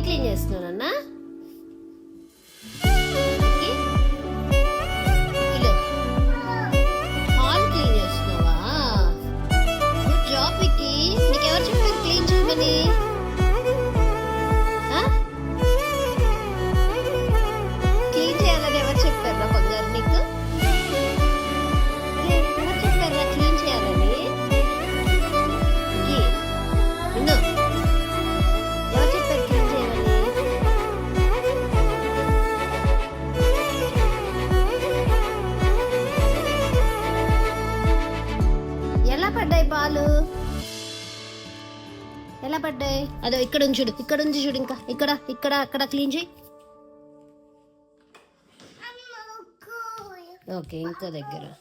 Clean చేస్తున్నానన్నా. Hall clean చేస్తున్నావా? Good job Vicky. నీకెవరు చెప్పారు clean చేయమని? క్లీన్ చేయాలని ఎవరు చెప్పారా బంగారు నీకు? ఎవరు చెప్పారా క్లీన్ చేయాలని? విను, ఎవరు చెప్పారు క్లీన్ చేయాలని? ఎలా పడ్డాయి పాలు? ఎలా పడ్డాయి? అదో ఇక్కడ ఉంది చూడు, ఇక్కడ ఉంది చూడు, ఇంకా ఇక్కడ ఇక్కడ అక్కడ క్లీన్ చేయి. ఓకే, ఇంకో దగ్గర